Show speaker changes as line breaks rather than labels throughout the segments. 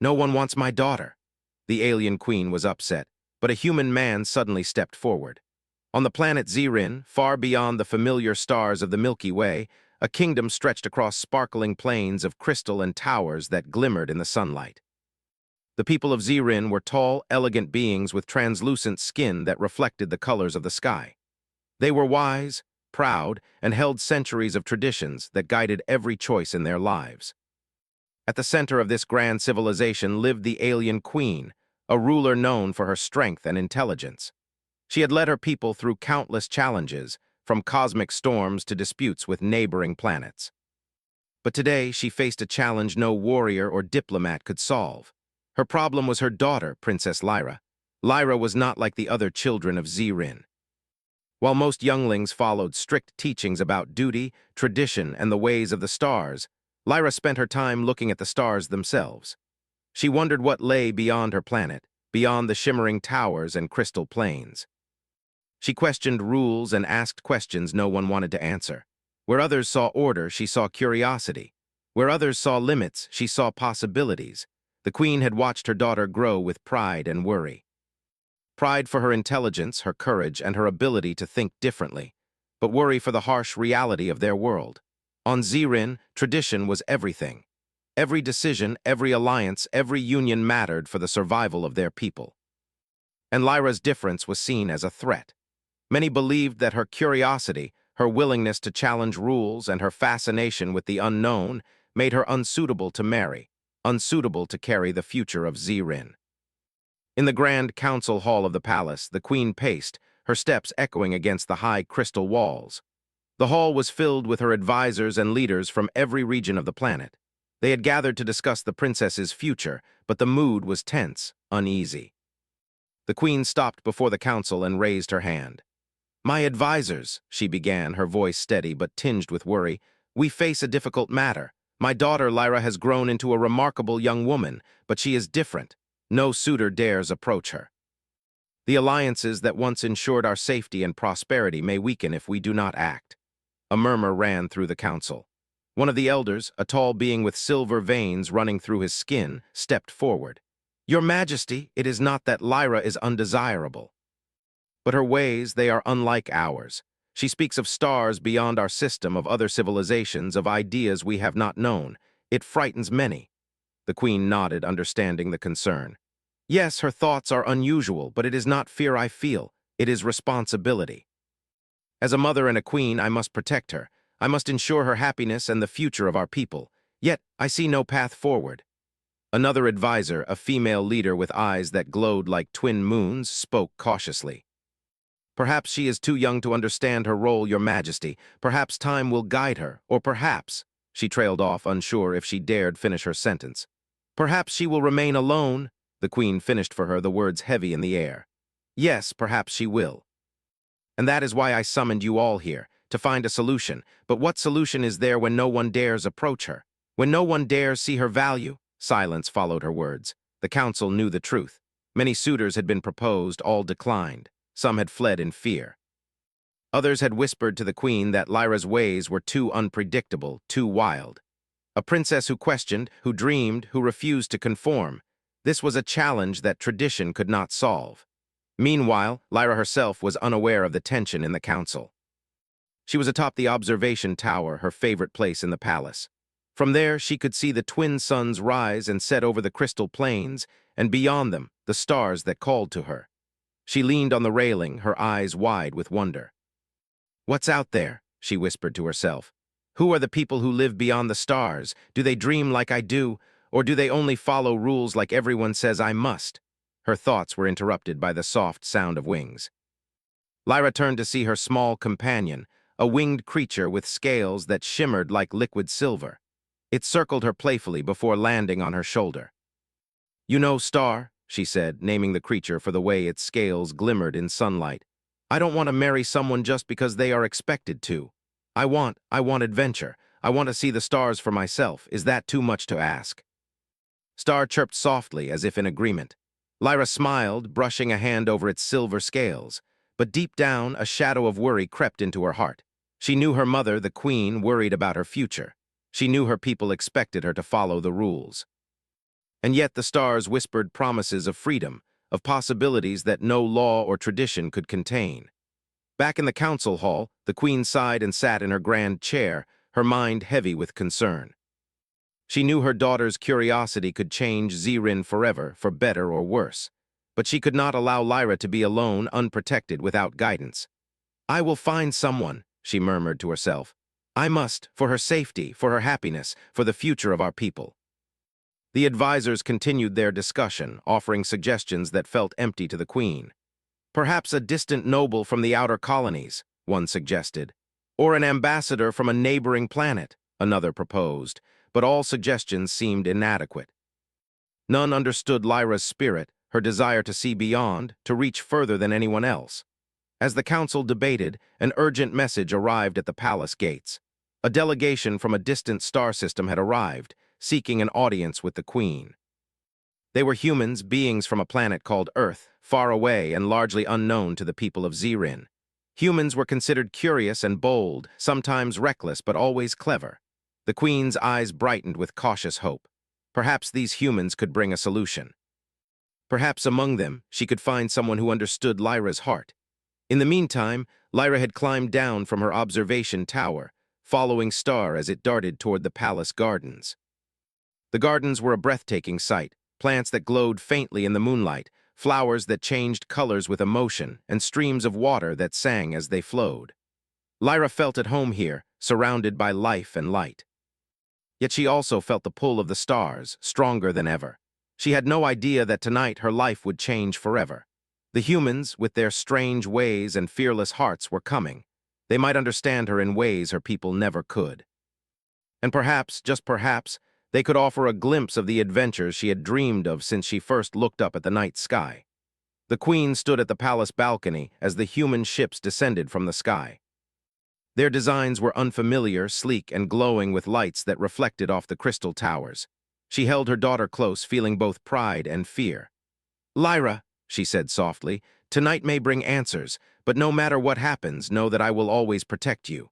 No one wants my daughter." The alien queen was upset, but a human man suddenly stepped forward. On the planet Zirin, far beyond the familiar stars of the Milky Way, a kingdom stretched across sparkling plains of crystal and towers that glimmered in the sunlight. The people of Zirin were tall, elegant beings with translucent skin that reflected the colors of the sky. They were wise, proud, and held centuries of traditions that guided every choice in their lives. At the center of this grand civilization lived the alien queen, a ruler known for her strength and intelligence. She had led her people through countless challenges, from cosmic storms to disputes with neighboring planets. But today she faced a challenge no warrior or diplomat could solve. Her problem was her daughter, Princess Lyra. Lyra was not like the other children of Zirin. While most younglings followed strict teachings about duty, tradition, and the ways of the stars, Lyra spent her time looking at the stars themselves. She wondered what lay beyond her planet, beyond the shimmering towers and crystal plains. She questioned rules and asked questions no one wanted to answer. Where others saw order, she saw curiosity. Where others saw limits, she saw possibilities. The queen had watched her daughter grow with pride and worry. Pride for her intelligence, her courage, and her ability to think differently, but worry for the harsh reality of their world. On Zirin, tradition was everything. Every decision, every alliance, every union mattered for the survival of their people. And Lyra's difference was seen as a threat. Many believed that her curiosity, her willingness to challenge rules, and her fascination with the unknown made her unsuitable to marry, unsuitable to carry the future of Zirin. In the grand council hall of the palace, the queen paced, her steps echoing against the high crystal walls. The hall was filled with her advisors and leaders from every region of the planet. They had gathered to discuss the princess's future, but the mood was tense, uneasy. The queen stopped before the council and raised her hand. "My advisors," she began, her voice steady but tinged with worry, "we face a difficult matter. My daughter Lyra has grown into a remarkable young woman, but she is different. No suitor dares approach her. The alliances that once ensured our safety and prosperity may weaken if we do not act." A murmur ran through the council. One of the elders, a tall being with silver veins running through his skin, stepped forward. "Your Majesty, it is not that Lyra is undesirable. But her ways, they are unlike ours. She speaks of stars beyond our system, of other civilizations, of ideas we have not known. It frightens many." The queen nodded, understanding the concern. "Yes, her thoughts are unusual, but it is not fear I feel. It is responsibility. As a mother and a queen, I must protect her. I must ensure her happiness and the future of our people. Yet, I see no path forward." Another advisor, a female leader with eyes that glowed like twin moons, spoke cautiously. "Perhaps she is too young to understand her role, Your Majesty. Perhaps time will guide her, or perhaps—" She trailed off, unsure if she dared finish her sentence. "Perhaps she will remain alone." The queen finished for her, the words heavy in the air. "Yes, perhaps she will. And that is why I summoned you all here, to find a solution. But what solution is there when no one dares approach her? When no one dares see her value?" Silence followed her words. The council knew the truth. Many suitors had been proposed, all declined. Some had fled in fear. Others had whispered to the queen that Lyra's ways were too unpredictable, too wild. A princess who questioned, who dreamed, who refused to conform. This was a challenge that tradition could not solve. Meanwhile, Lyra herself was unaware of the tension in the council. She was atop the observation tower, her favorite place in the palace. From there, she could see the twin suns rise and set over the crystal plains, and beyond them, the stars that called to her. She leaned on the railing, her eyes wide with wonder. "What's out there?" she whispered to herself. "Who are the people who live beyond the stars? Do they dream like I do, or do they only follow rules like everyone says I must?" Her thoughts were interrupted by the soft sound of wings. Lyra turned to see her small companion, a winged creature with scales that shimmered like liquid silver. It circled her playfully before landing on her shoulder. "You know, Star," she said, naming the creature for the way its scales glimmered in sunlight, "I don't want to marry someone just because they are expected to. I want adventure. I want to see the stars for myself. Is that too much to ask?" Star chirped softly, as if in agreement. Lyra smiled, brushing a hand over its silver scales, but deep down, a shadow of worry crept into her heart. She knew her mother, the queen, worried about her future. She knew her people expected her to follow the rules. And yet the stars whispered promises of freedom, of possibilities that no law or tradition could contain. Back in the council hall, the queen sighed and sat in her grand chair, her mind heavy with concern. She knew her daughter's curiosity could change Zirin forever, for better or worse. But she could not allow Lyra to be alone, unprotected, without guidance. "I will find someone," she murmured to herself. "I must, for her safety, for her happiness, for the future of our people." The advisors continued their discussion, offering suggestions that felt empty to the queen. "Perhaps a distant noble from the outer colonies," one suggested. "Or an ambassador from a neighboring planet," another proposed, but all suggestions seemed inadequate. None understood Lyra's spirit, her desire to see beyond, to reach further than anyone else. As the council debated, an urgent message arrived at the palace gates. A delegation from a distant star system had arrived, seeking an audience with the queen. They were humans, beings from a planet called Earth, far away and largely unknown to the people of Zirin. Humans were considered curious and bold, sometimes reckless but always clever. The queen's eyes brightened with cautious hope. Perhaps these humans could bring a solution. Perhaps among them she could find someone who understood Lyra's heart. In the meantime, Lyra had climbed down from her observation tower, following Star as it darted toward the palace gardens. The gardens were a breathtaking sight, plants that glowed faintly in the moonlight, flowers that changed colors with emotion, and streams of water that sang as they flowed. Lyra felt at home here, surrounded by life and light. Yet she also felt the pull of the stars, stronger than ever. She had no idea that tonight her life would change forever. The humans, with their strange ways and fearless hearts, were coming. They might understand her in ways her people never could. And perhaps, just perhaps, they could offer a glimpse of the adventures she had dreamed of since she first looked up at the night sky. The queen stood at the palace balcony as the human ships descended from the sky. Their designs were unfamiliar, sleek, and glowing with lights that reflected off the crystal towers. She held her daughter close, feeling both pride and fear. "Lyra," she said softly, "tonight may bring answers, but no matter what happens, know that I will always protect you."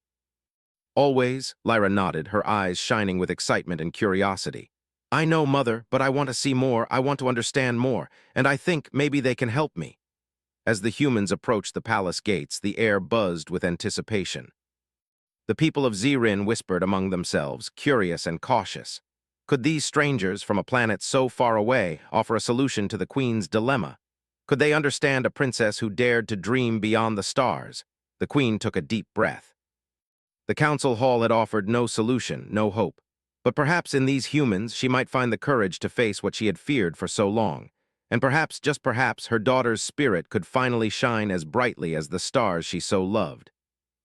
"Always?" Lyra nodded, her eyes shining with excitement and curiosity. "I know, Mother, but I want to see more, I want to understand more, and I think maybe they can help me." As the humans approached the palace gates, the air buzzed with anticipation. The people of Zirin whispered among themselves, curious and cautious. Could these strangers from a planet so far away offer a solution to the queen's dilemma? Could they understand a princess who dared to dream beyond the stars? The queen took a deep breath. The council hall had offered no solution, no hope. But perhaps in these humans she might find the courage to face what she had feared for so long. And perhaps, just perhaps, her daughter's spirit could finally shine as brightly as the stars she so loved.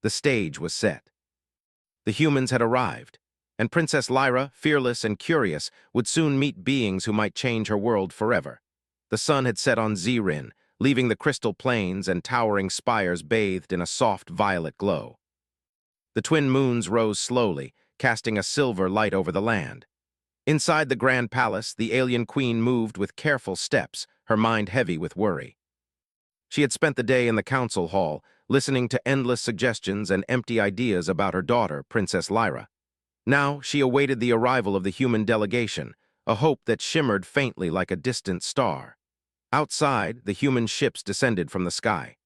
The stage was set. The humans had arrived, and Princess Lyra, fearless and curious, would soon meet beings who might change her world forever. The sun had set on Zirin, leaving the crystal plains and towering spires bathed in a soft violet glow. The twin moons rose slowly, casting a silver light over the land. Inside the grand palace, the alien queen moved with careful steps, her mind heavy with worry. She had spent the day in the council hall, listening to endless suggestions and empty ideas about her daughter, Princess Lyra. Now she awaited the arrival of the human delegation, a hope that shimmered faintly like a distant star. Outside, the human ships descended from the sky.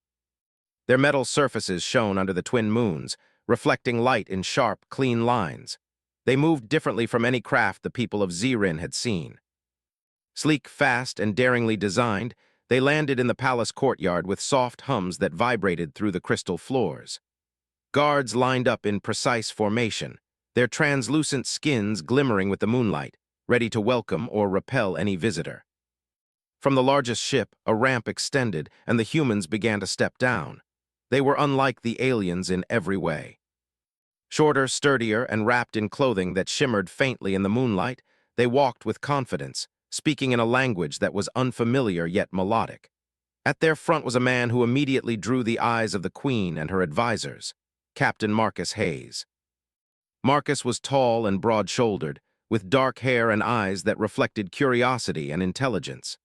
Their metal surfaces shone under the twin moons, reflecting light in sharp, clean lines. They moved differently from any craft the people of Zirin had seen. Sleek, fast, and daringly designed, they landed in the palace courtyard with soft hums that vibrated through the crystal floors. Guards lined up in precise formation, their translucent skins glimmering with the moonlight, ready to welcome or repel any visitor. From the largest ship, a ramp extended, and the humans began to step down. They were unlike the aliens in every way. Shorter, sturdier, and wrapped in clothing that shimmered faintly in the moonlight, they walked with confidence, speaking in a language that was unfamiliar yet melodic. At their front was a man who immediately drew the eyes of the Queen and her advisors, Captain Marcus Hayes. Marcus was tall and broad-shouldered, with dark hair and eyes that reflected curiosity and intelligence.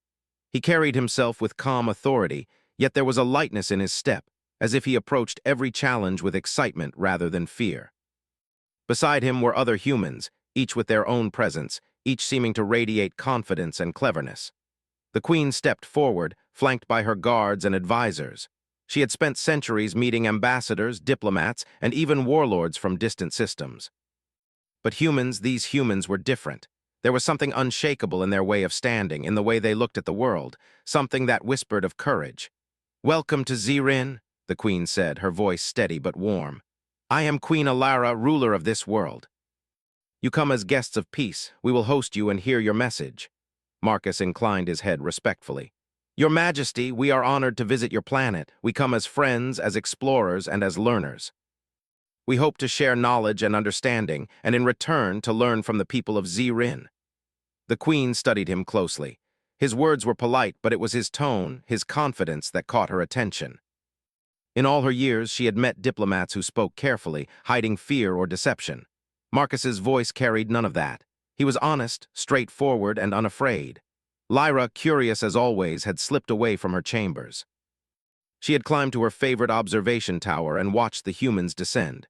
He carried himself with calm authority, yet there was a lightness in his step, as if he approached every challenge with excitement rather than fear. Beside him were other humans, each with their own presence, each seeming to radiate confidence and cleverness. The queen stepped forward, flanked by her guards and advisors. She had spent centuries meeting ambassadors, diplomats, and even warlords from distant systems. But these humans were different. There was something unshakable in their way of standing, in the way they looked at the world, something that whispered of courage. "Welcome to Zirin," the queen said, her voice steady but warm. "I am Queen Alara, ruler of this world. You come as guests of peace. We will host you and hear your message." Marcus inclined his head respectfully. "Your Majesty, we are honored to visit your planet. We come as friends, as explorers, and as learners. We hope to share knowledge and understanding, and in return to learn from the people of Zirin." The queen studied him closely. His words were polite, but it was his tone, his confidence that caught her attention. In all her years, she had met diplomats who spoke carefully, hiding fear or deception. Marcus's voice carried none of that. He was honest, straightforward, and unafraid. Lyra, curious as always, had slipped away from her chambers. She had climbed to her favorite observation tower and watched the humans descend.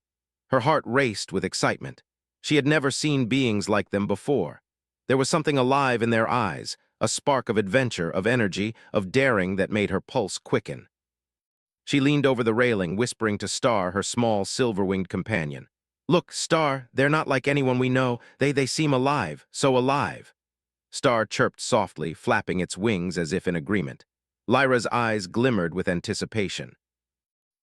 Her heart raced with excitement. She had never seen beings like them before. There was something alive in their eyes, a spark of adventure, of energy, of daring that made her pulse quicken. She leaned over the railing, whispering to Star, her small, silver-winged companion. "Look, Star, they're not like anyone we know. They seem alive, so alive." Star chirped softly, flapping its wings as if in agreement. Lyra's eyes glimmered with anticipation.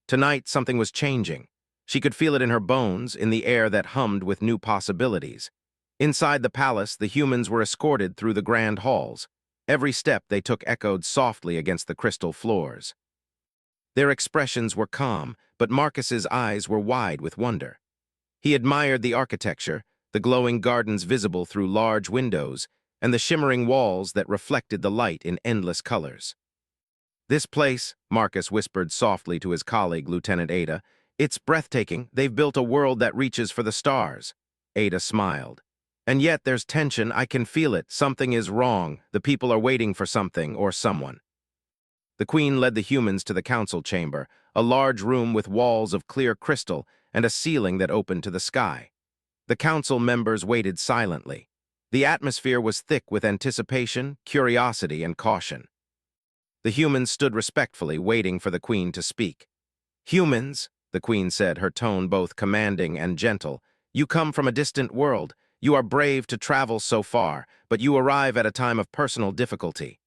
Tonight, something was changing. She could feel it in her bones, in the air that hummed with new possibilities. Inside the palace, the humans were escorted through the grand halls. Every step they took echoed softly against the crystal floors. Their expressions were calm, but Marcus's eyes were wide with wonder. He admired the architecture, the glowing gardens visible through large windows, and the shimmering walls that reflected the light in endless colors. "This place," Marcus whispered softly to his colleague, Lieutenant Ada, "it's breathtaking. They've built a world that reaches for the stars." Ada smiled. "And yet there's tension. I can feel it. Something is wrong. The people are waiting for something or someone." The queen led the humans to the council chamber, a large room with walls of clear crystal and a ceiling that opened to the sky. The council members waited silently. The atmosphere was thick with anticipation, curiosity, and caution. The humans stood respectfully, waiting for the queen to speak. "Humans," the queen said, her tone both commanding and gentle, "you come from a distant world. You are brave to travel so far, but you arrive at a time of personal difficulty.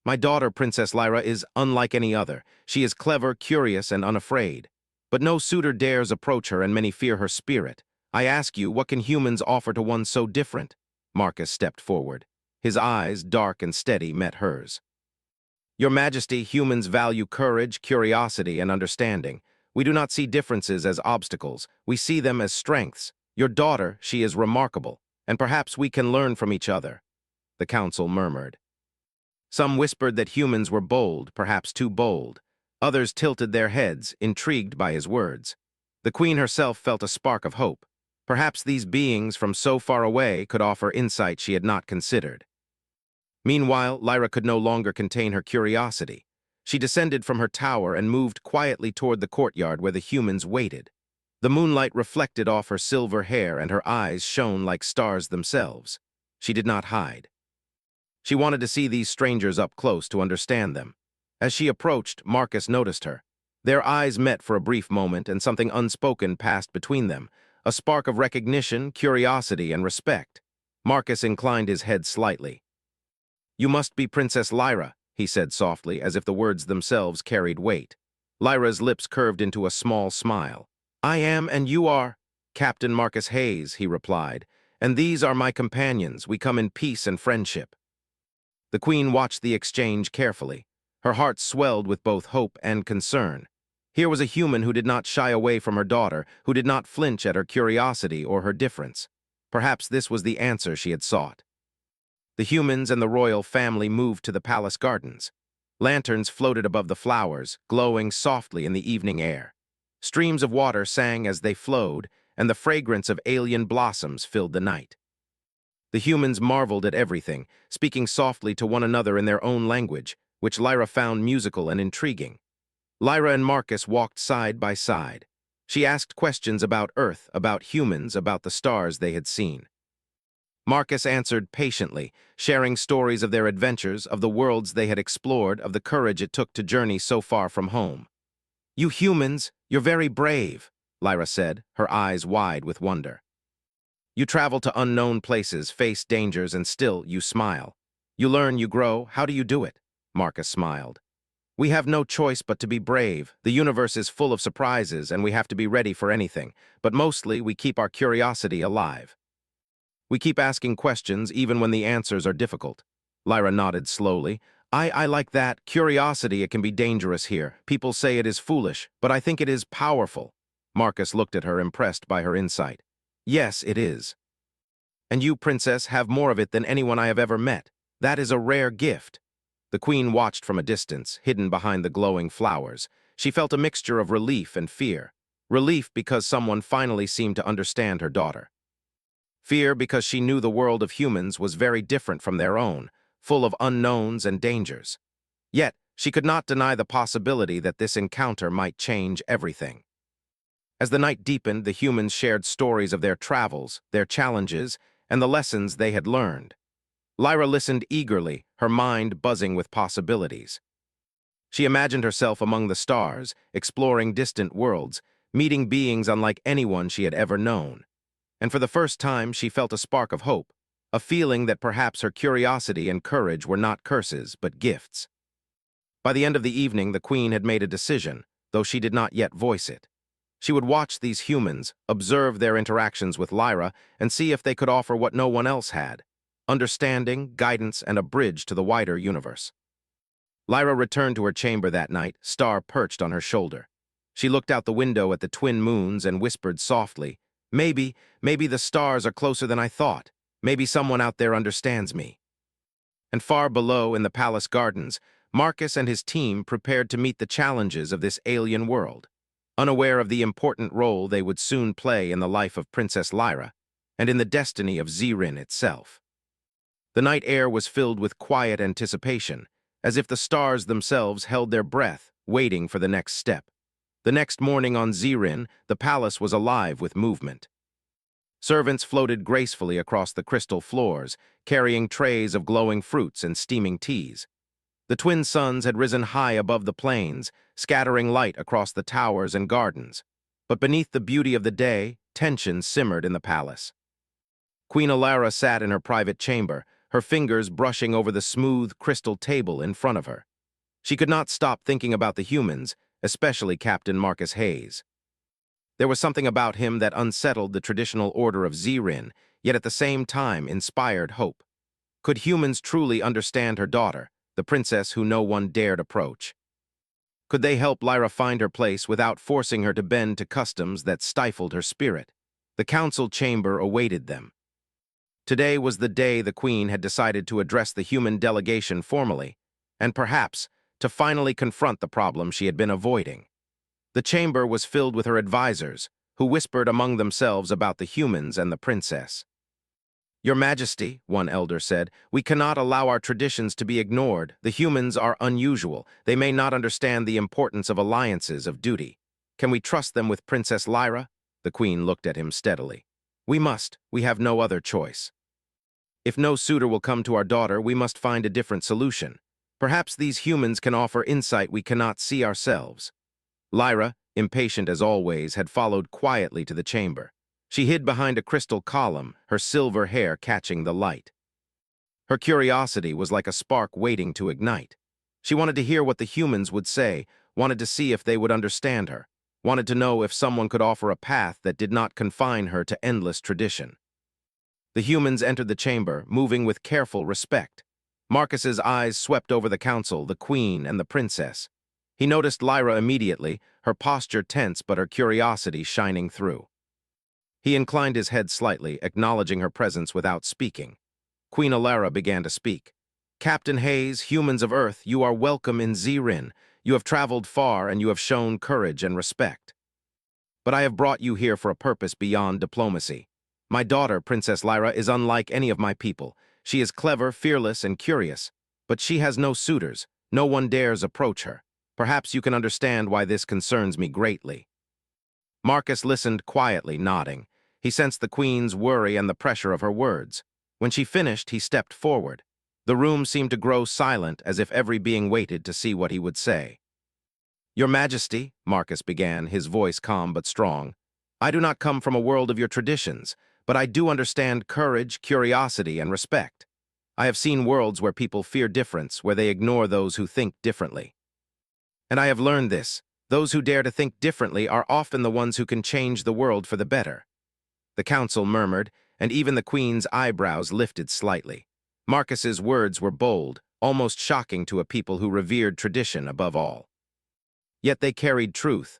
My daughter, Princess Lyra, is unlike any other. She is clever, curious, and unafraid. But no suitor dares approach her, and many fear her spirit. I ask you, what can humans offer to one so different?" Marcus stepped forward. His eyes, dark and steady, met hers. "Your Majesty, humans value courage, curiosity, and understanding. We do not see differences as obstacles. We see them as strengths. Your daughter, she is remarkable, and perhaps we can learn from each other." The council murmured. Some whispered that humans were bold, perhaps too bold. Others tilted their heads, intrigued by his words. The queen herself felt a spark of hope. Perhaps these beings from so far away could offer insight she had not considered. Meanwhile, Lyra could no longer contain her curiosity. She descended from her tower and moved quietly toward the courtyard where the humans waited. The moonlight reflected off her silver hair and her eyes shone like stars themselves. She did not hide. She wanted to see these strangers up close to understand them. As she approached, Marcus noticed her. Their eyes met for a brief moment, and something unspoken passed between them, a spark of recognition, curiosity, and respect. Marcus inclined his head slightly. "You must be Princess Lyra," he said softly, as if the words themselves carried weight. Lyra's lips curved into a small smile. "I am, and you are?" "Captain Marcus Hayes," he replied, "and these are my companions. We come in peace and friendship." The queen watched the exchange carefully. Her heart swelled with both hope and concern. Here was a human who did not shy away from her daughter, who did not flinch at her curiosity or her difference. Perhaps this was the answer she had sought. The humans and the royal family moved to the palace gardens. Lanterns floated above the flowers, glowing softly in the evening air. Streams of water sang as they flowed, and the fragrance of alien blossoms filled the night. The humans marveled at everything, speaking softly to one another in their own language, which Lyra found musical and intriguing. Lyra and Marcus walked side by side. She asked questions about Earth, about humans, about the stars they had seen. Marcus answered patiently, sharing stories of their adventures, of the worlds they had explored, of the courage it took to journey so far from home. "You humans, you're very brave," Lyra said, her eyes wide with wonder. "You travel to unknown places, face dangers, and still you smile. You learn, you grow. How do you do it?" Marcus smiled. "We have no choice but to be brave. The universe is full of surprises, and we have to be ready for anything. But mostly, we keep our curiosity alive. We keep asking questions even when the answers are difficult." Lyra nodded slowly. I like that. Curiosity, it can be dangerous here. People say it is foolish, but I think it is powerful." Marcus looked at her, impressed by her insight. "Yes, it is. And you, Princess, have more of it than anyone I have ever met. That is a rare gift." The queen watched from a distance, hidden behind the glowing flowers. She felt a mixture of relief and fear. Relief because someone finally seemed to understand her daughter. Fear because she knew the world of humans was very different from their own, full of unknowns and dangers. Yet, she could not deny the possibility that this encounter might change everything. As the night deepened, the humans shared stories of their travels, their challenges, and the lessons they had learned. Lyra listened eagerly, her mind buzzing with possibilities. She imagined herself among the stars, exploring distant worlds, meeting beings unlike anyone she had ever known. And for the first time, she felt a spark of hope, a feeling that perhaps her curiosity and courage were not curses, but gifts. By the end of the evening, the queen had made a decision, though she did not yet voice it. She would watch these humans, observe their interactions with Lyra, and see if they could offer what no one else had: understanding, guidance, and a bridge to the wider universe. Lyra returned to her chamber that night, Star perched on her shoulder. She looked out the window at the twin moons and whispered softly, maybe the stars are closer than I thought. Maybe someone out there understands me." And far below in the palace gardens, Marcus and his team prepared to meet the challenges of this alien world, unaware of the important role they would soon play in the life of Princess Lyra and in the destiny of Zirin itself. The night air was filled with quiet anticipation, as if the stars themselves held their breath, waiting for the next step. The next morning on Zirin, the palace was alive with movement. Servants floated gracefully across the crystal floors, carrying trays of glowing fruits and steaming teas. The twin suns had risen high above the plains, scattering light across the towers and gardens. But beneath the beauty of the day, tension simmered in the palace. Queen Alara sat in her private chamber, her fingers brushing over the smooth crystal table in front of her. She could not stop thinking about the humans, especially Captain Marcus Hayes. There was something about him that unsettled the traditional order of Zirin, yet at the same time inspired hope. Could humans truly understand her daughter, the princess who no one dared approach? Could they help Lyra find her place without forcing her to bend to customs that stifled her spirit? The council chamber awaited them. Today was the day the queen had decided to address the human delegation formally, and perhaps to finally confront the problem she had been avoiding. The chamber was filled with her advisors, who whispered among themselves about the humans and the princess. "Your Majesty," one elder said, "we cannot allow our traditions to be ignored. The humans are unusual. They may not understand the importance of alliances, of duty. Can we trust them with Princess Lyra?" The queen looked at him steadily. "We must. We have no other choice. If no suitor will come to our daughter, we must find a different solution. Perhaps these humans can offer insight we cannot see ourselves." Lyra, impatient as always, had followed quietly to the chamber. She hid behind a crystal column, her silver hair catching the light. Her curiosity was like a spark waiting to ignite. She wanted to hear what the humans would say, wanted to see if they would understand her, wanted to know if someone could offer a path that did not confine her to endless tradition. The humans entered the chamber, moving with careful respect. Marcus's eyes swept over the council, the queen, and the princess. He noticed Lyra immediately, her posture tense but her curiosity shining through. He inclined his head slightly, acknowledging her presence without speaking. Queen Alara began to speak. "Captain Hayes, humans of Earth, you are welcome in Zirin. You have traveled far and you have shown courage and respect. But I have brought you here for a purpose beyond diplomacy. My daughter, Princess Lyra, is unlike any of my people. She is clever, fearless, and curious. But she has no suitors. No one dares approach her. Perhaps you can understand why this concerns me greatly." Marcus listened quietly, nodding. He sensed the queen's worry and the pressure of her words. When she finished, he stepped forward. The room seemed to grow silent, as if every being waited to see what he would say. "Your Majesty," Marcus began, his voice calm but strong, "I do not come from a world of your traditions, but I do understand courage, curiosity, and respect. I have seen worlds where people fear difference, where they ignore those who think differently. And I have learned this: those who dare to think differently are often the ones who can change the world for the better." The council murmured, and even the Queen's eyebrows lifted slightly. Marcus's words were bold, almost shocking to a people who revered tradition above all. Yet they carried truth.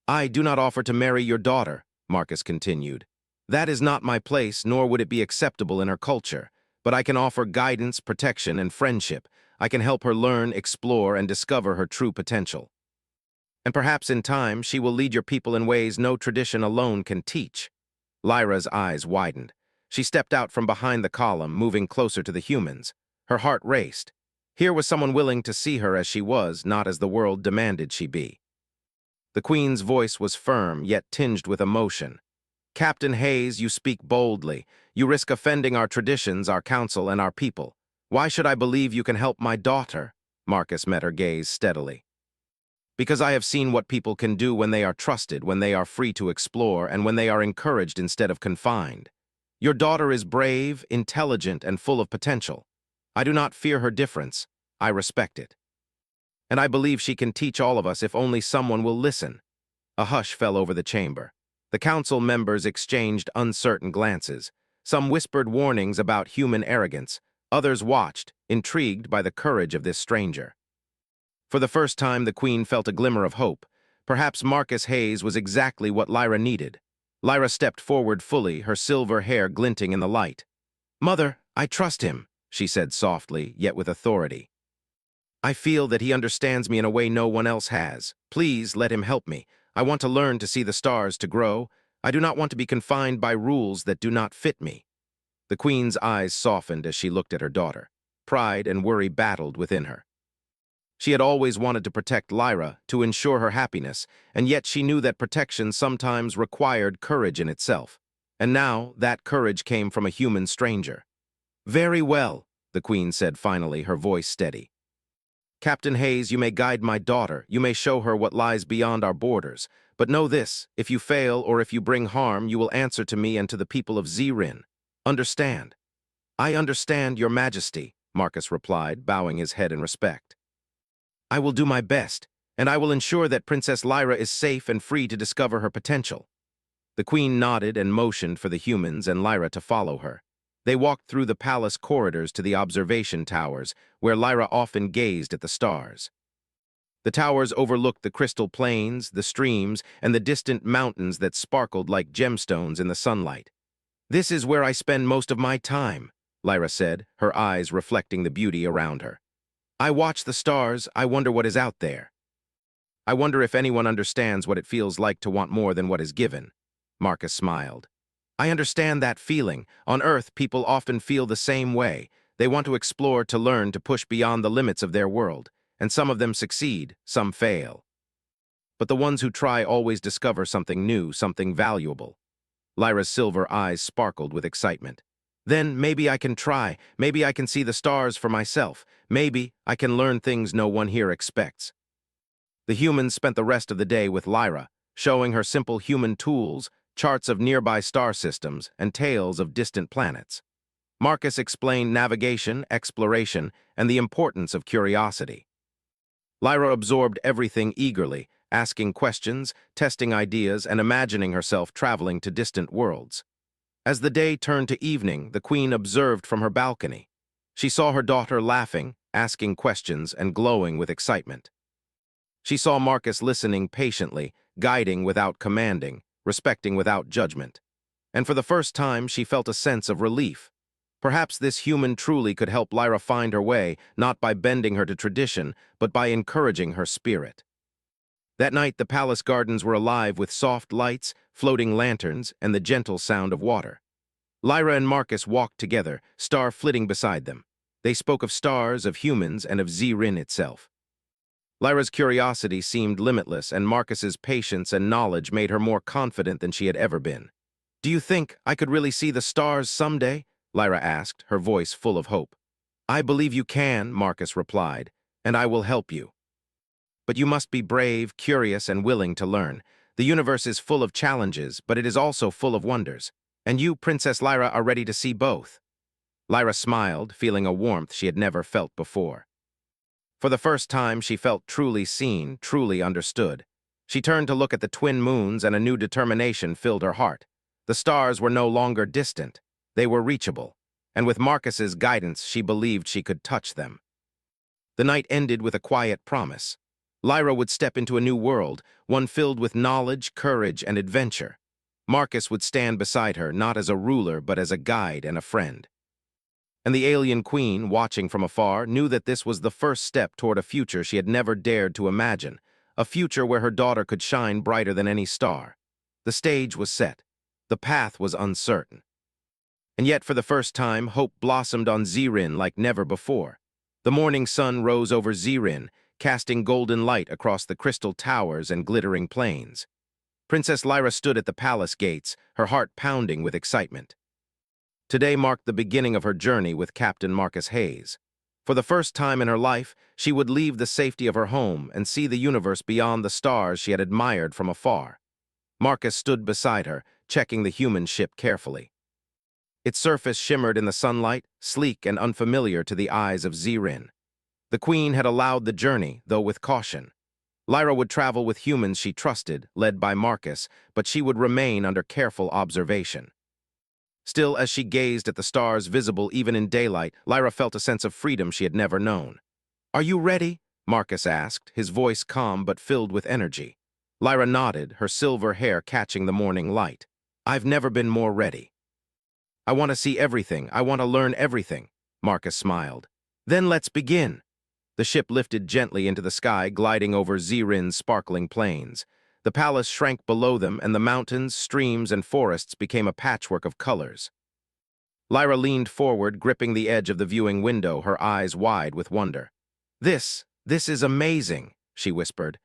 "I do not offer to marry your daughter," Marcus continued. "That is not my place, nor would it be acceptable in her culture. But I can offer guidance, protection, and friendship. I can help her learn, explore, and discover her true potential. And perhaps in time, she will lead your people in ways no tradition alone can teach." Lyra's eyes widened. She stepped out from behind the column, moving closer to the humans. Her heart raced. Here was someone willing to see her as she was, not as the world demanded she be. The Queen's voice was firm, yet tinged with emotion. "Captain Hayes, you speak boldly. You risk offending our traditions, our council, and our people. Why should I believe you can help my daughter?" Marcus met her gaze steadily. "Because I have seen what people can do when they are trusted, when they are free to explore, and when they are encouraged instead of confined. Your daughter is brave, intelligent, and full of potential. I do not fear her difference. I respect it. And I believe she can teach all of us if only someone will listen." A hush fell over the chamber. The council members exchanged uncertain glances. Some whispered warnings about human arrogance. Others watched, intrigued by the courage of this stranger. For the first time, the Queen felt a glimmer of hope. Perhaps Marcus Hayes was exactly what Lyra needed. Lyra stepped forward fully, her silver hair glinting in the light. "Mother, I trust him," she said softly, yet with authority. "I feel that he understands me in a way no one else has. Please let him help me. I want to learn to see the stars, to grow. I do not want to be confined by rules that do not fit me." The Queen's eyes softened as she looked at her daughter. Pride and worry battled within her. She had always wanted to protect Lyra, to ensure her happiness, and yet she knew that protection sometimes required courage in itself. And now, that courage came from a human stranger. "Very well," the Queen said finally, her voice steady. "Captain Hayes, you may guide my daughter, you may show her what lies beyond our borders. But know this: if you fail or if you bring harm, you will answer to me and to the people of Zirin. Understand?" "I understand, Your Majesty," Marcus replied, bowing his head in respect. "I will do my best, and I will ensure that Princess Lyra is safe and free to discover her potential." The Queen nodded and motioned for the humans and Lyra to follow her. They walked through the palace corridors to the observation towers, where Lyra often gazed at the stars. The towers overlooked the crystal plains, the streams, and the distant mountains that sparkled like gemstones in the sunlight. "This is where I spend most of my time," Lyra said, her eyes reflecting the beauty around her. "I watch the stars. I wonder what is out there. I wonder if anyone understands what it feels like to want more than what is given." Marcus smiled. "I understand that feeling. On Earth, people often feel the same way. They want to explore, to learn, to push beyond the limits of their world. And some of them succeed, some fail. But the ones who try always discover something new, something valuable." Lyra's silver eyes sparkled with excitement. "Then maybe I can try. Maybe I can see the stars for myself. Maybe I can learn things no one here expects." The humans spent the rest of the day with Lyra, showing her simple human tools, charts of nearby star systems, and tales of distant planets. Marcus explained navigation, exploration, and the importance of curiosity. Lyra absorbed everything eagerly, asking questions, testing ideas, and imagining herself traveling to distant worlds. As the day turned to evening, the Queen observed from her balcony. She saw her daughter laughing, asking questions, and glowing with excitement. She saw Marcus listening patiently, guiding without commanding, respecting without judgment. And for the first time, she felt a sense of relief. Perhaps this human truly could help Lyra find her way, not by bending her to tradition, but by encouraging her spirit. That night, the palace gardens were alive with soft lights, floating lanterns, and the gentle sound of water. Lyra and Marcus walked together, star flitting beside them. They spoke of stars, of humans, and of Zirin itself. Lyra's curiosity seemed limitless, and Marcus's patience and knowledge made her more confident than she had ever been. "Do you think I could really see the stars someday?" Lyra asked, her voice full of hope. I believe you can, Marcus replied, and I will help you. But you must be brave, curious, and willing to learn. The universe is full of challenges, but it is also full of wonders. And you, Princess Lyra, are ready to see both. Lyra smiled, feeling a warmth she had never felt before. For the first time, she felt truly seen, truly understood. She turned to look at the twin moons, and a new determination filled her heart. The stars were no longer distant. They were reachable. And with Marcus's guidance, she believed she could touch them. The night ended with a quiet promise. Lyra would step into a new world, one filled with knowledge, courage, and adventure. Marcus would stand beside her, not as a ruler, but as a guide and a friend. And the alien queen, watching from afar, knew that this was the first step toward a future she had never dared to imagine, a future where her daughter could shine brighter than any star. The stage was set. The path was uncertain. And yet, for the first time, hope blossomed on Zirin like never before. The morning sun rose over Zirin, casting golden light across the crystal towers and glittering plains. Princess Lyra stood at the palace gates, her heart pounding with excitement. Today marked the beginning of her journey with Captain Marcus Hayes. For the first time in her life, she would leave the safety of her home and see the universe beyond the stars she had admired from afar. Marcus stood beside her, checking the human ship carefully. Its surface shimmered in the sunlight, sleek and unfamiliar to the eyes of Zirin. The queen had allowed the journey, though with caution. Lyra would travel with humans she trusted, led by Marcus, but she would remain under careful observation. Still, as she gazed at the stars visible even in daylight, Lyra felt a sense of freedom she had never known. "Are you ready?" Marcus asked, his voice calm but filled with energy. Lyra nodded, her silver hair catching the morning light. "I've never been more ready." "I want to see everything. I want to learn everything," Marcus smiled. "Then let's begin." The ship lifted gently into the sky, gliding over Zirin's sparkling plains. The palace shrank below them, and the mountains, streams, and forests became a patchwork of colors. Lyra leaned forward, gripping the edge of the viewing window, her eyes wide with wonder. This is amazing," she whispered.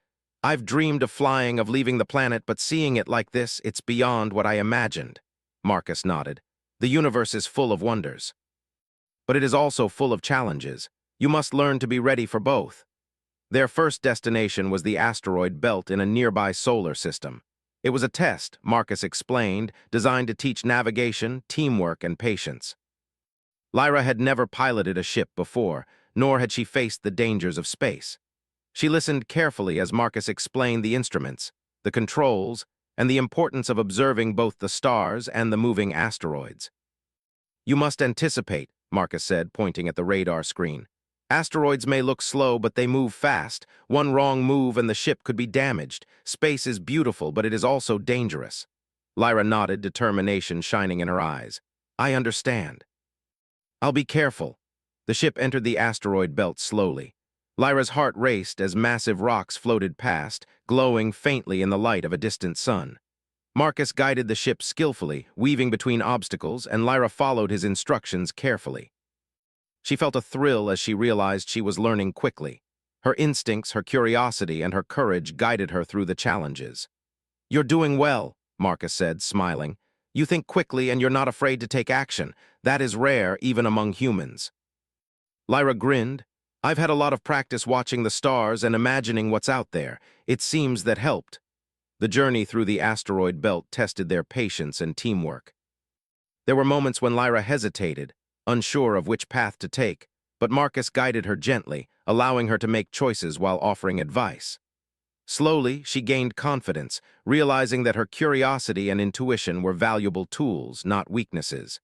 "I've dreamed of flying, of leaving the planet, but seeing it like this, it's beyond what I imagined." Marcus nodded. "The universe is full of wonders. But it is also full of challenges. You must learn to be ready for both." Their first destination was the asteroid belt in a nearby solar system. It was a test, Marcus explained, designed to teach navigation, teamwork, and patience. Lyra had never piloted a ship before, nor had she faced the dangers of space. She listened carefully as Marcus explained the instruments, the controls, and the importance of observing both the stars and the moving asteroids. "You must anticipate," Marcus said, pointing at the radar screen. "Asteroids may look slow, but they move fast. One wrong move and the ship could be damaged. Space is beautiful, but it is also dangerous." Lyra nodded, determination shining in her eyes. "I understand. I'll be careful." The ship entered the asteroid belt slowly. Lyra's heart raced as massive rocks floated past, glowing faintly in the light of a distant sun. Marcus guided the ship skillfully, weaving between obstacles, and Lyra followed his instructions carefully. She felt a thrill as she realized she was learning quickly. Her instincts, her curiosity, and her courage guided her through the challenges. "You're doing well," Marcus said, smiling. "You think quickly and you're not afraid to take action. That is rare, even among humans." Lyra grinned. "I've had a lot of practice watching the stars and imagining what's out there. It seems that helped." The journey through the asteroid belt tested their patience and teamwork. There were moments when Lyra hesitated, unsure of which path to take, but Marcus guided her gently, allowing her to make choices while offering advice. Slowly, she gained confidence, realizing that her curiosity and intuition were valuable tools, not weaknesses.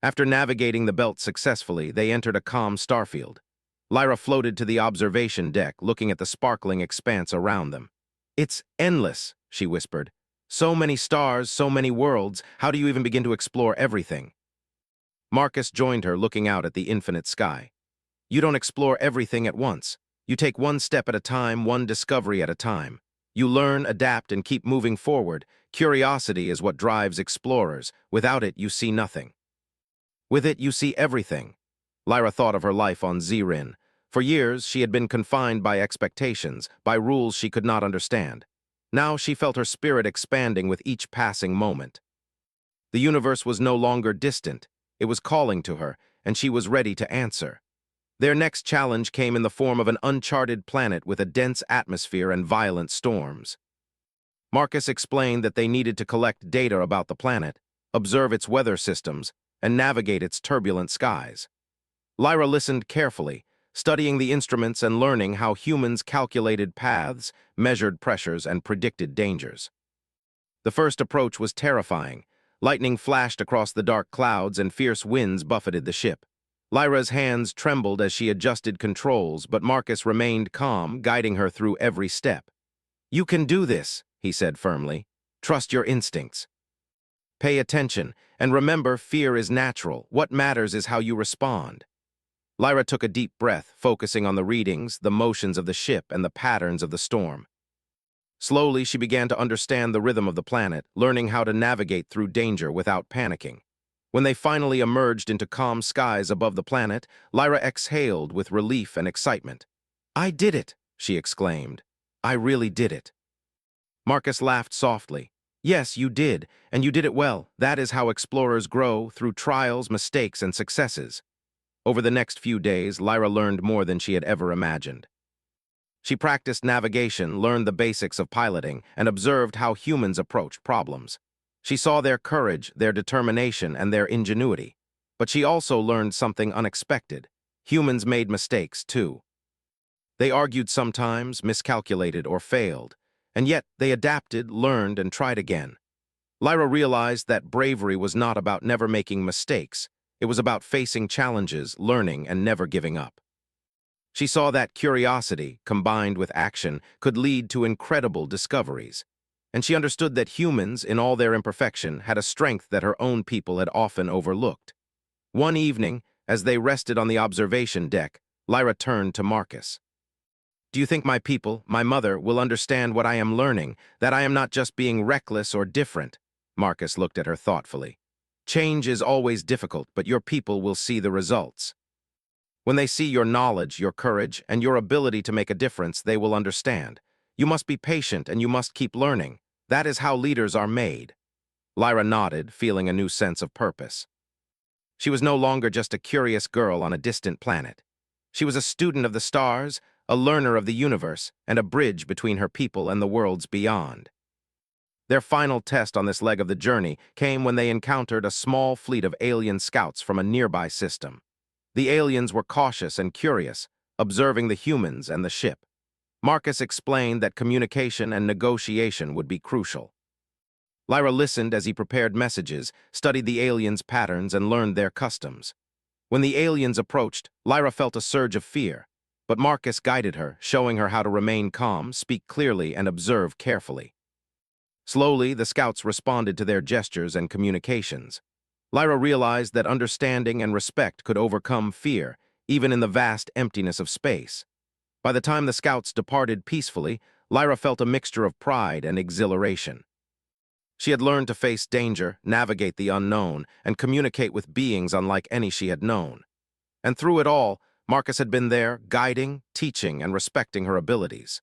After navigating the belt successfully, they entered a calm starfield. Lyra floated to the observation deck, looking at the sparkling expanse around them. "It's endless," she whispered. "So many stars, so many worlds. How do you even begin to explore everything?" Marcus joined her, looking out at the infinite sky. "You don't explore everything at once. You take one step at a time, one discovery at a time. You learn, adapt, and keep moving forward. Curiosity is what drives explorers. Without it, you see nothing. With it, you see everything." Lyra thought of her life on Zirin. For years, she had been confined by expectations, by rules she could not understand. Now she felt her spirit expanding with each passing moment. The universe was no longer distant. It was calling to her, and she was ready to answer. Their next challenge came in the form of an uncharted planet with a dense atmosphere and violent storms. Marcus explained that they needed to collect data about the planet, observe its weather systems, and navigate its turbulent skies. Lyra listened carefully, studying the instruments and learning how humans calculated paths, measured pressures, and predicted dangers. The first approach was terrifying. Lightning flashed across the dark clouds and fierce winds buffeted the ship. Lyra's hands trembled as she adjusted controls, but Marcus remained calm, guiding her through every step. "You can do this," he said firmly. "Trust your instincts. Pay attention, and remember, fear is natural. What matters is how you respond." Lyra took a deep breath, focusing on the readings, the motions of the ship, and the patterns of the storm. Slowly, she began to understand the rhythm of the planet, learning how to navigate through danger without panicking. When they finally emerged into calm skies above the planet, Lyra exhaled with relief and excitement. "I did it," she exclaimed. "I really did it." Marcus laughed softly. "Yes, you did, and you did it well. That is how explorers grow, through trials, mistakes, and successes." Over the next few days, Lyra learned more than she had ever imagined. She practiced navigation, learned the basics of piloting, and observed how humans approached problems. She saw their courage, their determination, and their ingenuity. But she also learned something unexpected. Humans made mistakes, too. They argued sometimes, miscalculated, or failed. And yet, they adapted, learned, and tried again. Lyra realized that bravery was not about never making mistakes. It was about facing challenges, learning, and never giving up. She saw that curiosity, combined with action, could lead to incredible discoveries. And she understood that humans, in all their imperfection, had a strength that her own people had often overlooked. One evening, as they rested on the observation deck, Lyra turned to Marcus. "Do you think my people, my mother, will understand what I am learning, that I am not just being reckless or different?" Marcus looked at her thoughtfully. "Change is always difficult, but your people will see the results. When they see your knowledge, your courage, and your ability to make a difference, they will understand. You must be patient and you must keep learning. That is how leaders are made." Lyra nodded, feeling a new sense of purpose. She was no longer just a curious girl on a distant planet. She was a student of the stars, a learner of the universe, and a bridge between her people and the worlds beyond. Their final test on this leg of the journey came when they encountered a small fleet of alien scouts from a nearby system. The aliens were cautious and curious, observing the humans and the ship. Marcus explained that communication and negotiation would be crucial. Lyra listened as he prepared messages, studied the aliens' patterns, and learned their customs. When the aliens approached, Lyra felt a surge of fear, but Marcus guided her, showing her how to remain calm, speak clearly, and observe carefully. Slowly, the scouts responded to their gestures and communications. Lyra realized that understanding and respect could overcome fear, even in the vast emptiness of space. By the time the scouts departed peacefully, Lyra felt a mixture of pride and exhilaration. She had learned to face danger, navigate the unknown, and communicate with beings unlike any she had known. And through it all, Marcus had been there, guiding, teaching, and respecting her abilities.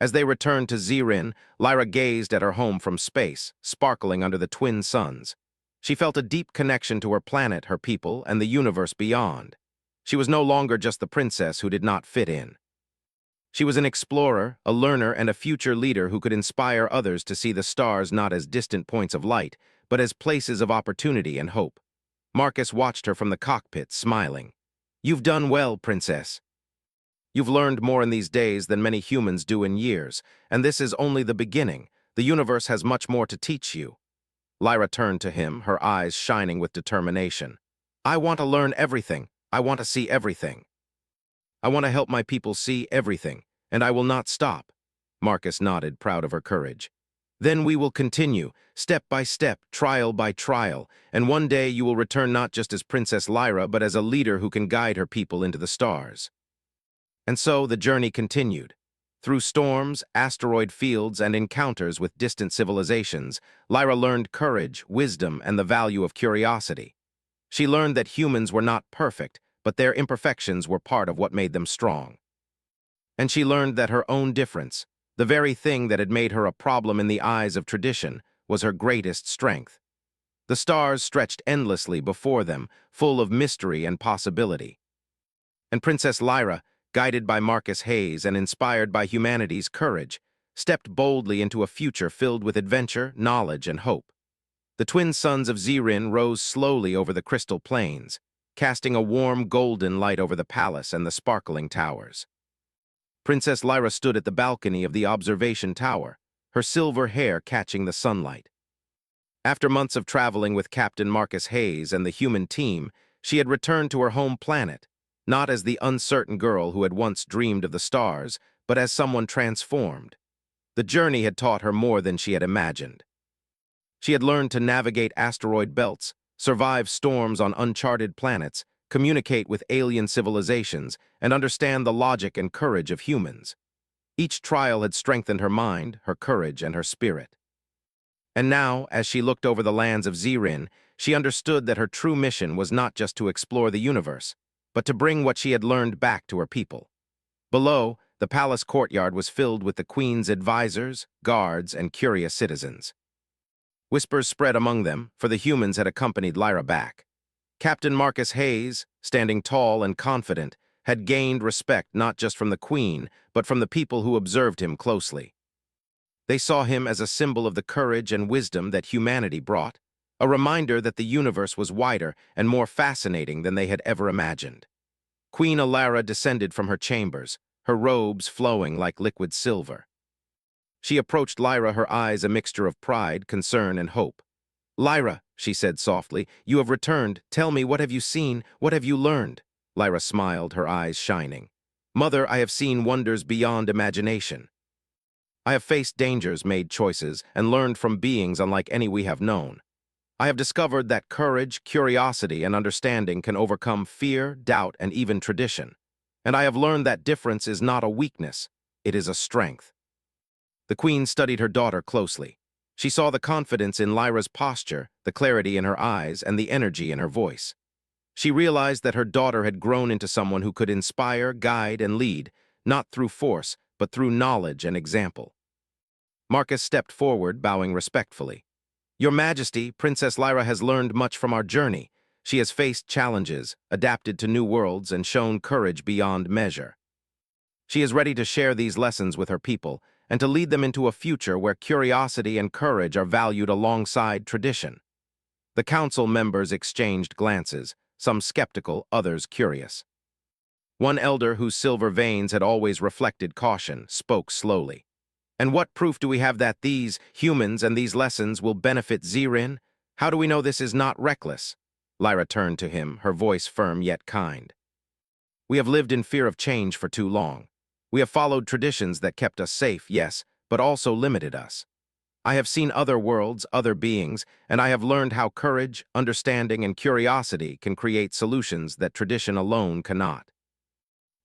As they returned to Zirin, Lyra gazed at her home from space, sparkling under the twin suns. She felt a deep connection to her planet, her people, and the universe beyond. She was no longer just the princess who did not fit in. She was an explorer, a learner, and a future leader who could inspire others to see the stars not as distant points of light, but as places of opportunity and hope. Marcus watched her from the cockpit, smiling. "You've done well, princess. You've learned more in these days than many humans do in years, and this is only the beginning. The universe has much more to teach you." Lyra turned to him, her eyes shining with determination. "I want to learn everything. I want to see everything. I want to help my people see everything, and I will not stop." Marcus nodded, proud of her courage. "Then we will continue, step by step, trial by trial, and one day you will return not just as Princess Lyra, but as a leader who can guide her people into the stars." And so the journey continued. Through storms, asteroid fields, and encounters with distant civilizations, Lyra learned courage, wisdom, and the value of curiosity. She learned that humans were not perfect, but their imperfections were part of what made them strong. And she learned that her own difference, the very thing that had made her a problem in the eyes of tradition, was her greatest strength. The stars stretched endlessly before them, full of mystery and possibility. And Princess Lyra, guided by Marcus Hayes and inspired by humanity's courage, stepped boldly into a future filled with adventure, knowledge, and hope. The twin suns of Zirin rose slowly over the crystal plains, casting a warm golden light over the palace and the sparkling towers. Princess Lyra stood at the balcony of the observation tower, her silver hair catching the sunlight. After months of traveling with Captain Marcus Hayes and the human team, she had returned to her home planet, not as the uncertain girl who had once dreamed of the stars, but as someone transformed. The journey had taught her more than she had imagined. She had learned to navigate asteroid belts, survive storms on uncharted planets, communicate with alien civilizations, and understand the logic and courage of humans. Each trial had strengthened her mind, her courage, and her spirit. And now, as she looked over the lands of Zirin, she understood that her true mission was not just to explore the universe, but to bring what she had learned back to her people. Below, the palace courtyard was filled with the queen's advisors, guards, and curious citizens. Whispers spread among them, for the humans had accompanied Lyra back. Captain Marcus Hayes, standing tall and confident, had gained respect not just from the queen, but from the people who observed him closely. They saw him as a symbol of the courage and wisdom that humanity brought, a reminder that the universe was wider and more fascinating than they had ever imagined. Queen Alara descended from her chambers, her robes flowing like liquid silver. She approached Lyra, her eyes a mixture of pride, concern, and hope. "Lyra," she said softly, "you have returned. Tell me, what have you seen? What have you learned?" Lyra smiled, her eyes shining. "Mother, I have seen wonders beyond imagination. I have faced dangers, made choices, and learned from beings unlike any we have known. I have discovered that courage, curiosity, and understanding can overcome fear, doubt, and even tradition. And I have learned that difference is not a weakness, it is a strength." The queen studied her daughter closely. She saw the confidence in Lyra's posture, the clarity in her eyes, and the energy in her voice. She realized that her daughter had grown into someone who could inspire, guide, and lead, not through force, but through knowledge and example. Marcus stepped forward, bowing respectfully. "Your Majesty, Princess Lyra has learned much from our journey. She has faced challenges, adapted to new worlds, and shown courage beyond measure. She is ready to share these lessons with her people, and to lead them into a future where curiosity and courage are valued alongside tradition." The council members exchanged glances, some skeptical, others curious. One elder, whose silver veins had always reflected caution, spoke slowly. "And what proof do we have that these humans and these lessons will benefit Zirin? How do we know this is not reckless?" Lyra turned to him, her voice firm yet kind. "We have lived in fear of change for too long. We have followed traditions that kept us safe, yes, but also limited us. I have seen other worlds, other beings, and I have learned how courage, understanding, and curiosity can create solutions that tradition alone cannot.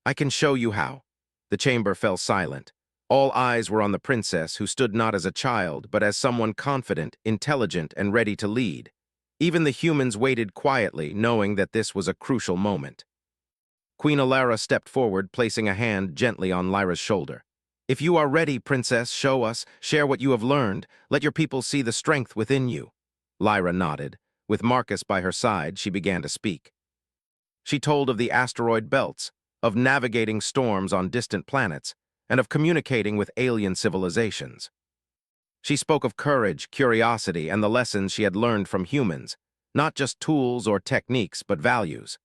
I can show you how." The chamber fell silent. All eyes were on the princess, who stood not as a child, but as someone confident, intelligent, and ready to lead. Even the humans waited quietly, knowing that this was a crucial moment. Queen Alara stepped forward, placing a hand gently on Lyra's shoulder. "If you are ready, princess, show us, share what you have learned. Let your people see the strength within you." Lyra nodded. With Marcus by her side, she began to speak. She told of the asteroid belts, of navigating storms on distant planets, and of communicating with alien civilizations. She spoke of courage, curiosity, and the lessons she had learned from humans, not just tools or techniques, but values.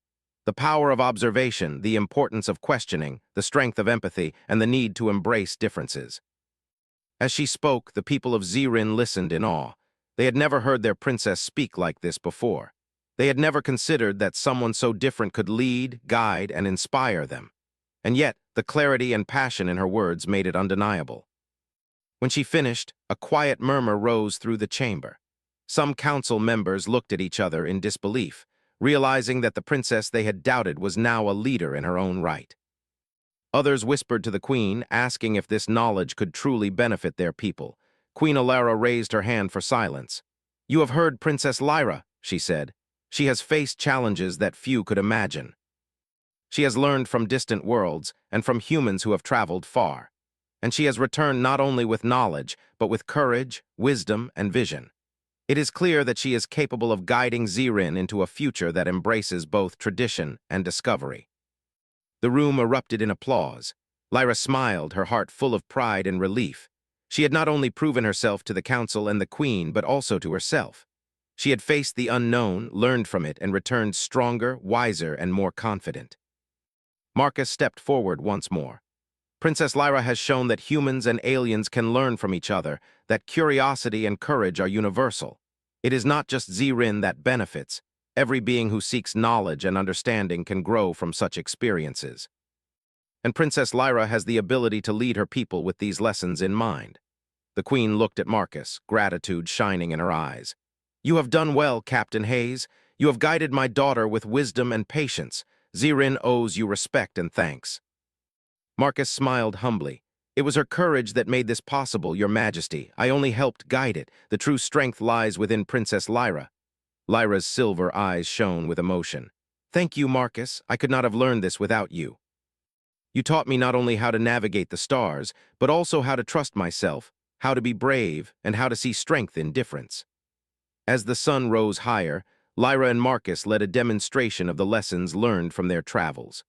The power of observation, the importance of questioning, the strength of empathy, and the need to embrace differences. As she spoke, the people of Zirin listened in awe. They had never heard their princess speak like this before. They had never considered that someone so different could lead, guide, and inspire them. And yet, the clarity and passion in her words made it undeniable. When she finished, a quiet murmur rose through the chamber. Some council members looked at each other in disbelief, realizing that the princess they had doubted was now a leader in her own right. Others whispered to the queen, asking if this knowledge could truly benefit their people. Queen Alara raised her hand for silence. "You have heard Princess Lyra," she said. "She has faced challenges that few could imagine. She has learned from distant worlds and from humans who have traveled far. And she has returned not only with knowledge, but with courage, wisdom, and vision. It is clear that she is capable of guiding Zirin into a future that embraces both tradition and discovery. The room erupted in applause. Lyra smiled, her heart full of pride and relief. She had not only proven herself to the council and the queen, but also to herself. She had faced the unknown, learned from it, and returned stronger, wiser, and more confident. Marcus stepped forward once more. Princess Lyra has shown that humans and aliens can learn from each other, that curiosity and courage are universal. It is not just Zirin that benefits. Every being who seeks knowledge and understanding can grow from such experiences. And Princess Lyra has the ability to lead her people with these lessons in mind. The queen looked at Marcus, gratitude shining in her eyes. "You have done well, Captain Hayes. You have guided my daughter with wisdom and patience. Zirin owes you respect and thanks." Marcus smiled humbly. "It was her courage that made this possible, Your Majesty. I only helped guide it. The true strength lies within Princess Lyra." Lyra's silver eyes shone with emotion. "Thank you, Marcus. I could not have learned this without you. You taught me not only how to navigate the stars, but also how to trust myself, how to be brave, and how to see strength in difference." As the sun rose higher, Lyra and Marcus led a demonstration of the lessons learned from their travels.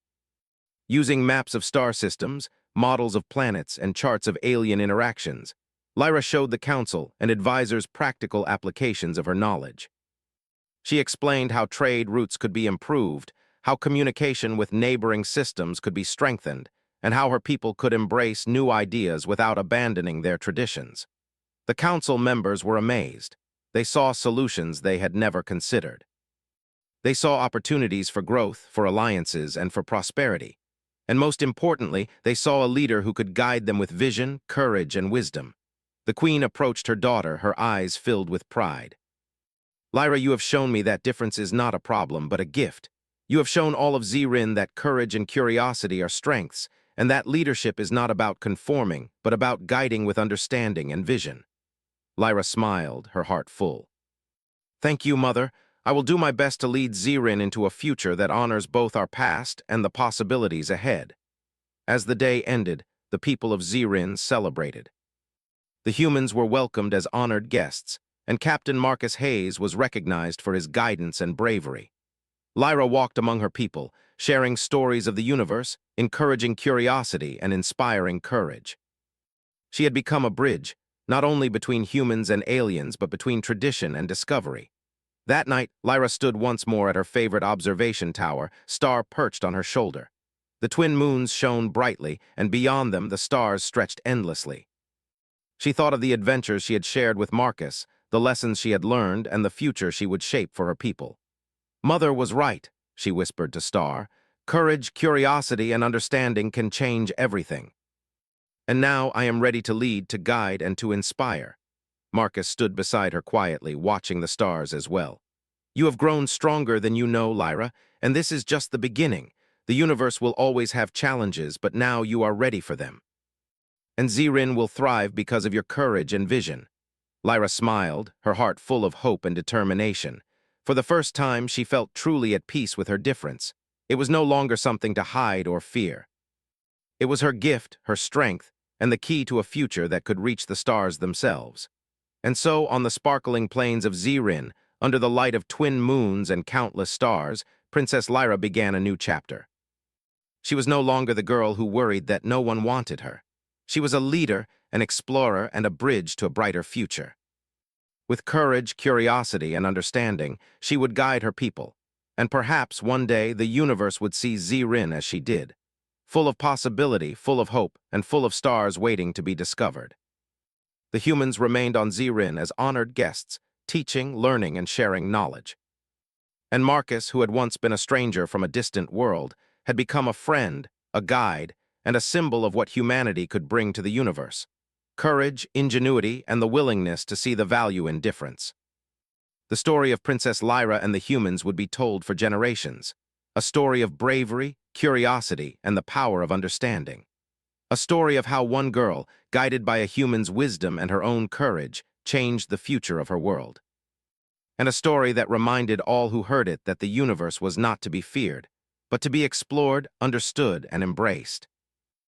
Using maps of star systems, models of planets, and charts of alien interactions, Lyra showed the council and advisors practical applications of her knowledge. She explained how trade routes could be improved, how communication with neighboring systems could be strengthened, and how her people could embrace new ideas without abandoning their traditions. The council members were amazed. They saw solutions they had never considered. They saw opportunities for growth, for alliances, and for prosperity. And most importantly, they saw a leader who could guide them with vision, courage, and wisdom. The queen approached her daughter, her eyes filled with pride. "Lyra, you have shown me that difference is not a problem, but a gift. You have shown all of Zirin that courage and curiosity are strengths, and that leadership is not about conforming, but about guiding with understanding and vision." Lyra smiled, her heart full. "Thank you, Mother. I will do my best to lead Zirin into a future that honors both our past and the possibilities ahead." As the day ended, the people of Zirin celebrated. The humans were welcomed as honored guests, and Captain Marcus Hayes was recognized for his guidance and bravery. Lyra walked among her people, sharing stories of the universe, encouraging curiosity and inspiring courage. She had become a bridge, not only between humans and aliens, but between tradition and discovery. That night, Lyra stood once more at her favorite observation tower, star perched on her shoulder. The twin moons shone brightly, and beyond them the stars stretched endlessly. She thought of the adventures she had shared with Marcus, the lessons she had learned, and the future she would shape for her people. "Mother was right," she whispered to Star. "Courage, curiosity, and understanding can change everything. And now I am ready to lead, to guide, and to inspire." Marcus stood beside her quietly, watching the stars as well. "You have grown stronger than you know, Lyra, and this is just the beginning. The universe will always have challenges, but now you are ready for them. And Zirin will thrive because of your courage and vision." Lyra smiled, her heart full of hope and determination. For the first time, she felt truly at peace with her difference. It was no longer something to hide or fear. It was her gift, her strength, and the key to a future that could reach the stars themselves. And so, on the sparkling plains of Zirin, under the light of twin moons and countless stars, Princess Lyra began a new chapter. She was no longer the girl who worried that no one wanted her. She was a leader, an explorer, and a bridge to a brighter future. With courage, curiosity, and understanding, she would guide her people. And perhaps one day the universe would see Zirin as she did, full of possibility, full of hope, and full of stars waiting to be discovered. The humans remained on Zirin as honored guests, teaching, learning, and sharing knowledge. And Marcus, who had once been a stranger from a distant world, had become a friend, a guide, and a symbol of what humanity could bring to the universe: courage, ingenuity, and the willingness to see the value in difference. The story of Princess Lyra and the humans would be told for generations, a story of bravery, curiosity, and the power of understanding. A story of how one girl, guided by a human's wisdom and her own courage, changed the future of her world. And a story that reminded all who heard it that the universe was not to be feared, but to be explored, understood, and embraced.